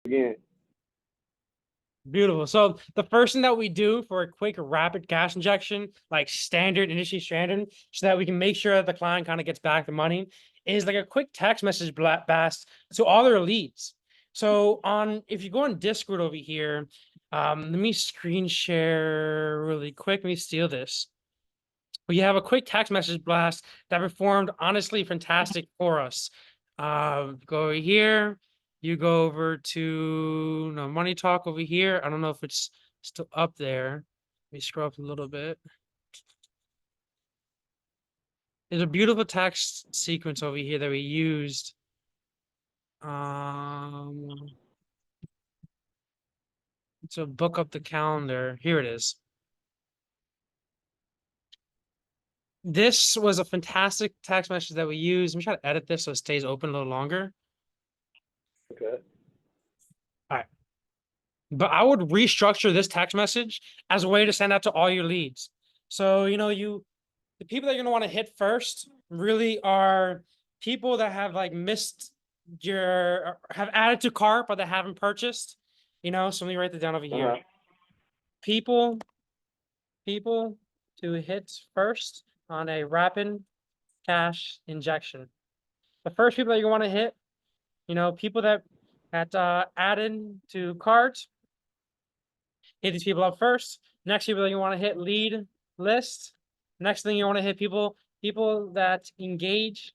again. Beautiful. So the first thing that we do for a quick rapid cash injection, like standard industry standard, so that we can make sure that the client kind of gets back the money, is like a quick text message blast to all their leads. So on if you go on Discord over here, let me screen share really quick. Let me steal this. We have a quick text message blast that performed honestly fantastic for us. Go over here. You go over to no money talk over here. I don't know if it's still up there. Let me scroll up a little bit. There's a beautiful text sequence over here that we used. Um, to book up the calendar. Here it is. This was a fantastic text message that we used. Let me try to edit this so it stays open a little longer. Okay. All right. But I would restructure this text message as a way to send out to all your leads. So, the people that you're gonna want to hit first really are people that have like missed have added to cart but they haven't purchased. So let me write that down over here. Uh-huh. People, people to hit first on a rapid cash injection. The first people that you want to hit, people that added to cart. Hit these people up first. Next people that you want to hit lead list. Next thing you want to hit people that engage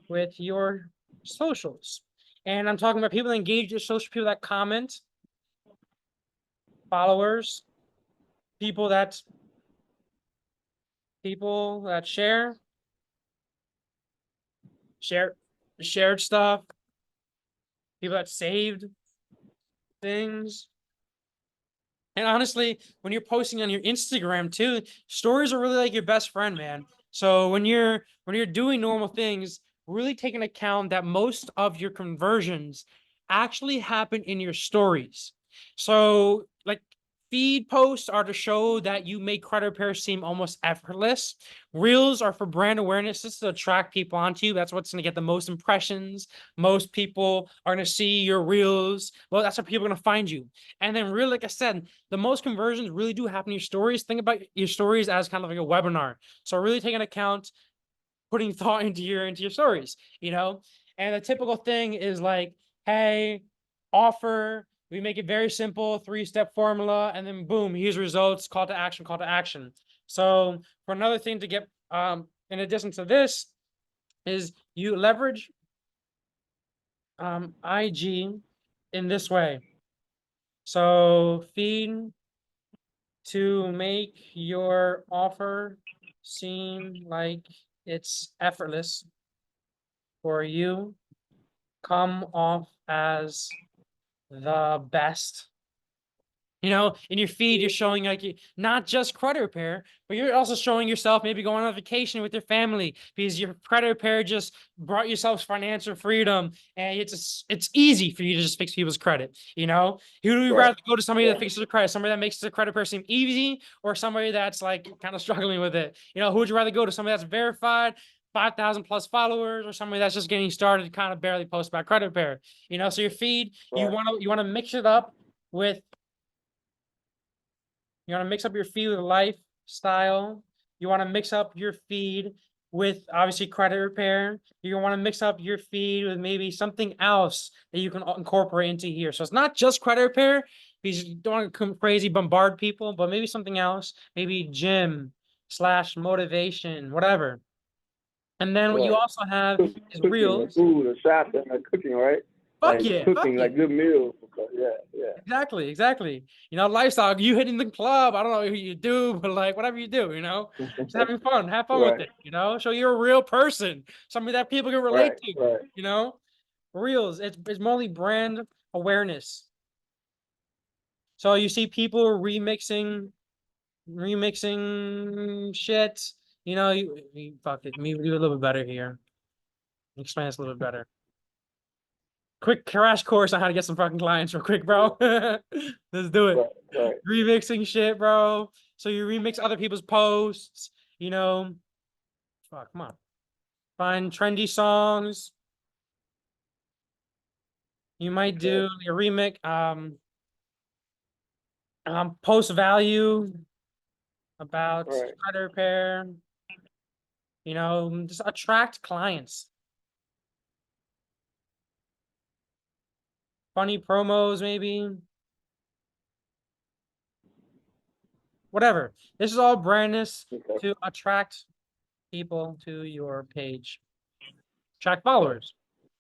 with your socials. And I'm talking about people that engage your social, people that comment, followers, people that share, share shared stuff, people that saved things. And honestly, when you're posting on your Instagram too, stories are really like your best friend, man. So when you're doing normal things, really take into account that most of your conversions actually happen in your stories. So like feed posts are to show that you make credit repair seem almost effortless. Reels are for brand awareness. This is to attract people onto you. That's what's going to get the most impressions. Most people are going to see your reels. Well, that's how people are going to find you. And then, really, like I said, the most conversions really do happen in your stories. Think about your stories as kind of like a webinar. So really take into account putting thought into your stories, And the typical thing is like, hey, offer. We make it very simple, 3-step formula, and then boom, here's results, call to action, call to action. So for another thing to get in addition to this is you leverage IG in this way. So feed to make your offer seem like it's effortless for you, come off as the best. In your feed, you're showing like not just credit repair, but you're also showing yourself maybe going on vacation with your family because your credit repair just brought yourself financial freedom, and it's easy for you to just fix people's credit. Who do you Right. rather go to somebody that Right. fixes the credit, somebody that makes the credit repair seem easy, or somebody that's like kind of struggling with it? Who would you rather go to? Somebody that's verified, 5,000 plus followers, or somebody that's just getting started, kind of barely post about credit repair. So your feed, you Right. want to mix it up with you want to mix up your feed with lifestyle. You want to mix up your feed with obviously credit repair. You want to mix up your feed with maybe something else that you can incorporate into here. So it's not just credit repair because you don't want to come crazy bombard people, but maybe something else, maybe gym / motivation, whatever. And then what you Right. also have is Cooking or reels. food or shopping or cooking, right? Fuck Like yeah, fuck cooking, yeah. like good meals. Yeah, yeah. Exactly, exactly. Lifestyle, you hitting the club. I don't know who you do, but like whatever you do, just having fun. Have fun with Right. it. Show you're a real person, somebody that people can relate Right. to, Right. you know? Reels, it's mostly brand awareness. So you see people remixing shit. Fuck it. Me do a little bit better here. Explain this a little bit better. Quick crash course on how to get some fucking clients real quick, bro. Let's do it. Right. Right. Remixing shit, bro. So you remix other people's posts, you know. Fuck, come on. Find trendy songs. You might do your remix, post value about Right. credit repair, you know, just attract clients. Funny promos, maybe. Whatever. This is all brandness Okay. to attract people to your page. Attract followers.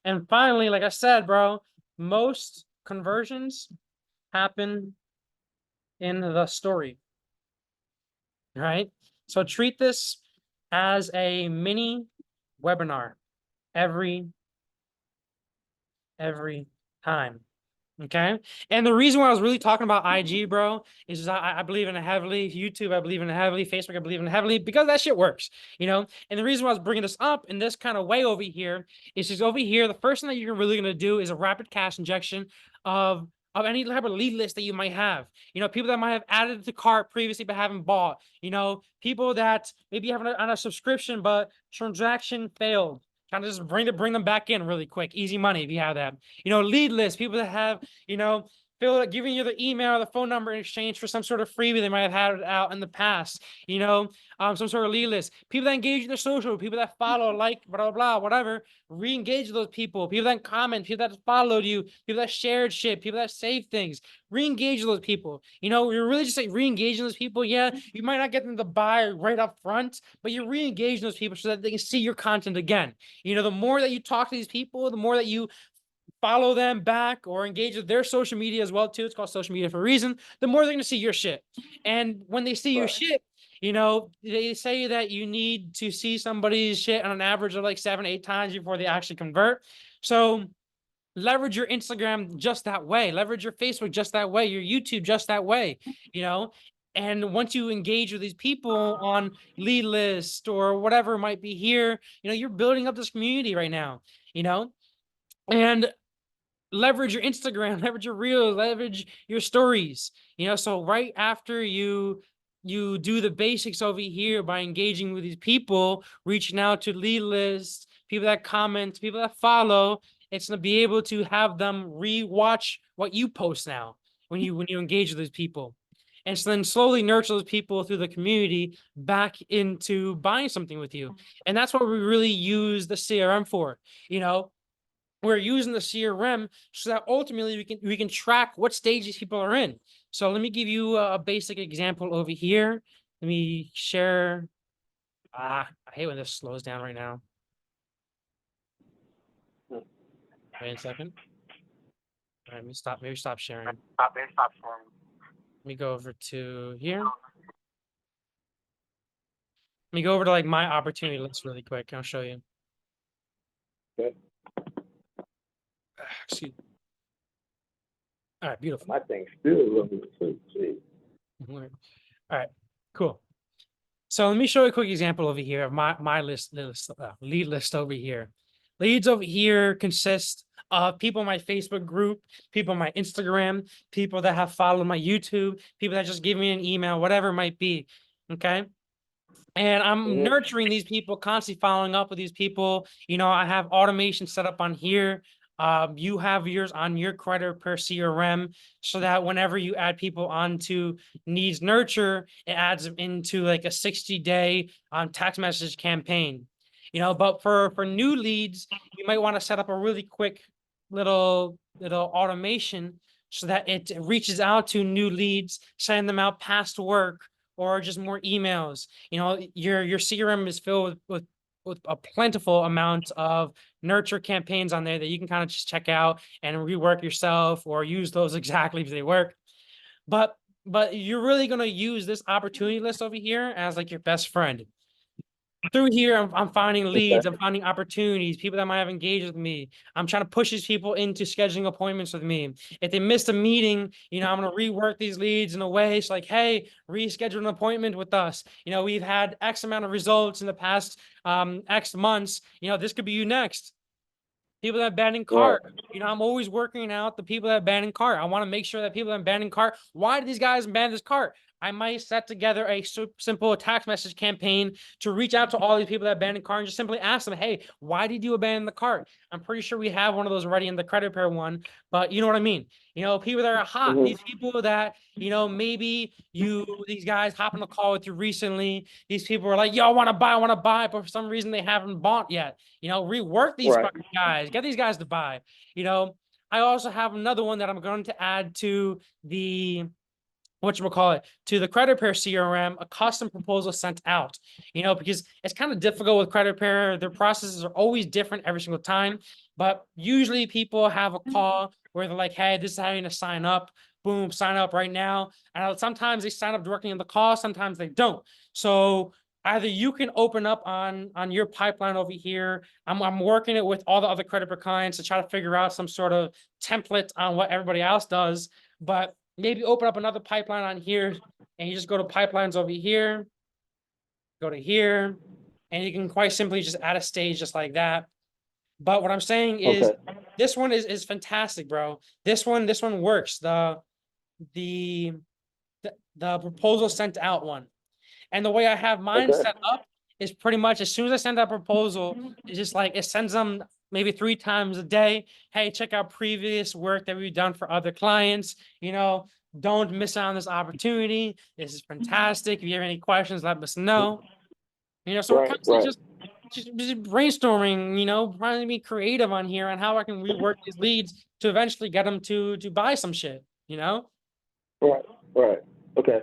And finally, like I said, bro, most conversions happen in the story. Right? So treat this as a mini webinar every time. Okay. And the reason why I was really talking about IG, bro, is I believe in it heavily. YouTube, I believe in it heavily. Facebook, I believe in it heavily because that shit works, you know? And the reason why I was bringing this up in this kind of way over here is just over here, the first thing that you're really going to do is a rapid cash injection of any type of lead list that you might have. You know, people that might have added to cart previously but haven't bought. You know, people that maybe have on a subscription but transaction failed. Kind of just bring them back in really quick. Easy money if you have that. You know, lead list, people that have, you know, giving you the email or the phone number in exchange for some sort of freebie they might have had out in the past, you know, some sort of lead list. People that engage in their social, people that follow, like, blah, blah, blah, whatever, re-engage those people, people that comment, people that followed you, people that shared shit, people that saved things, re-engage those people. You know, you're really just like re-engaging those people. Yeah, you might not get them to buy right up front, but you're re-engaging those people so that they can see your content again. You know, the more that you talk to these people, the more that you follow them back or engage with their social media as well too. It's called social media for a reason. The more they're going to see your shit. And when they see your shit, you know, they say that you need to see somebody's shit on an average of like 7-8 times before they actually convert. So leverage your Instagram just that way. Leverage your Facebook just that way. Your YouTube just that way, you know? And once you engage with these people on lead list or whatever it might be here, you know, you're building up this community right now, you know? And leverage your Instagram, leverage your reels, leverage your stories. You know, so right after you do the basics over here by engaging with these people, reaching out to lead lists, people that comment, people that follow, it's gonna be able to have them re-watch what you post now when you engage with those people. And so then slowly nurture those people through the community back into buying something with you. And that's what we really use the CRM for. You know, we're using the CRM so that ultimately we can track what stage these people are in. So let me give you a basic example over here. Let me share. I hate when this slows down right now. Wait a second. All right, let me stop. Maybe stop sharing. Let me go over to here. Let me go over to like my opportunity list really quick. I'll show you. Okay. Excuse me. All right, beautiful. My thing's still a little bit too. Gee. All right, cool. So let me show you a quick example over here of my lead list over here. Leads over here consist of people in my Facebook group, people in my Instagram, people that have followed my YouTube, people that just give me an email, whatever it might be. Okay. And I'm nurturing these people, constantly following up with these people. You know, I have automation set up on here. You have yours on your credit per CRM so that whenever you add people onto needs nurture, it adds them into like a 60-day text message campaign. You know, but for new leads, you might want to set up a really quick little automation so that it reaches out to new leads, sending them out past work or just more emails. You know, your CRM is filled with a plentiful amount of nurture campaigns on there that you can kind of just check out and rework yourself or use those exactly if they work. But you're really going to use this opportunity list over here as like your best friend. Through here, I'm finding leads, I'm finding opportunities, people that might have engaged with me. I'm trying to push these people into scheduling appointments with me. If they missed a meeting, you know, I'm going to rework these leads in a way. It's like, hey, reschedule an appointment with us. You know, we've had X amount of results in the past X months. You know, this could be you next. People that abandon cart. You know, I'm always working out the people that abandon cart. I want to make sure that people that abandon cart, why do these guys abandon this cart? I might set together a simple text message campaign to reach out to all these people that abandoned cart and just simply ask them, hey, why did you abandon the cart? I'm pretty sure we have one of those already in the credit repair one, but you know what I mean? You know, people that are hot, Mhm. these people that, you know, maybe these guys hop on the call with you recently. These people are like, yo, I want to buy, but for some reason they haven't bought yet. You know, rework these Right. guys, get these guys to buy. You know, I also have another one that I'm going to add to the whatchamacallit, to the credit repair CRM, a custom proposal sent out, you know, because it's kind of difficult with credit repair. Their processes are always different every single time, but usually people have a call where they're like, hey, this is how you're going to sign up. Boom, sign up right now. And sometimes they sign up directly in the call, sometimes they don't. So either you can open up on your pipeline over here. I'm working it with all the other credit repair clients to try to figure out some sort of template on what everybody else does. But maybe open up another pipeline on here and you just go to pipelines over here, go to here, and you can quite simply just add a stage just like that. But what I'm saying is Okay. this one is fantastic, bro. This one works. The the proposal sent out one. And the way I have mine Okay. set up is pretty much as soon as I send that proposal, it's just like it sends them maybe 3 times a day. Hey, check out previous work that we've done for other clients. You know, don't miss out on this opportunity. This is fantastic. If you have any questions, let us know. You know, so we're Right. constantly Right. just brainstorming, you know, trying to be creative on here on how I can rework these leads to eventually get them to buy some shit, you know? Right. Right. Okay.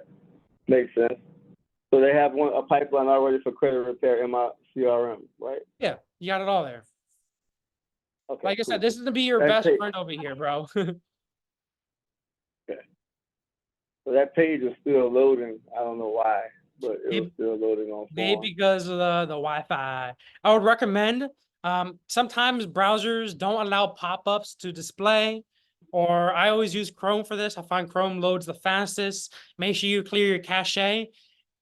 Makes sense. So they have a pipeline already for credit repair in my CRM, right? Yeah, you got it all there. Okay. Like I said, Cool. this is gonna be your That best page. friend over here, bro. Okay. So that page is still loading. I don't know why, but it was Maybe, still loading on maybe form. because of the Wi-Fi. I would recommend. Sometimes browsers don't allow pop-ups to display, or I always use Chrome for this. I find Chrome loads the fastest. Make sure you clear your cache.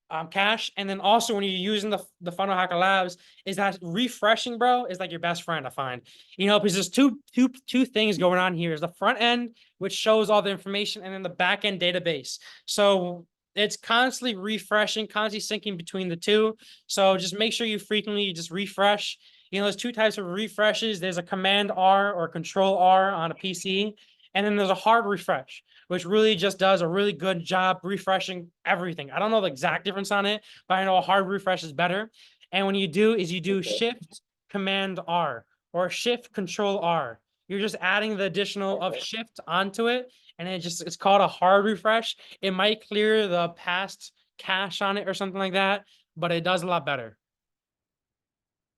And then also when you're using the Funnel Hacker Labs, is that refreshing, bro, is like your best friend, I find. You know, because there's two things going on here. Is the front end, which shows all the information, and then the back end database. So it's constantly refreshing, constantly syncing between the two. So just make sure you frequently just refresh. You know, there's 2 types of refreshes. There's a Command R or Control R on a PC, and then there's a hard refresh, which really just does a really good job refreshing everything. I don't know the exact difference on it, but I know a hard refresh is better. And when you do is you do Okay. Shift Command R or Shift Control R. You're just adding the additional of Okay. Shift onto it, and it's called a hard refresh. It might clear the past cache on it or something like that, but it does a lot better.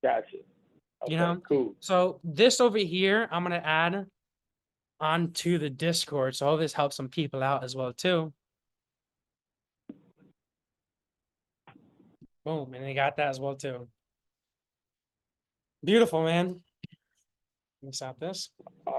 Gotcha. You Okay. know, Cool. so this over here, I'm gonna add onto the Discord. So all this helps some people out as well too. Boom, and they got that as well too. Beautiful, man. Let me stop this. All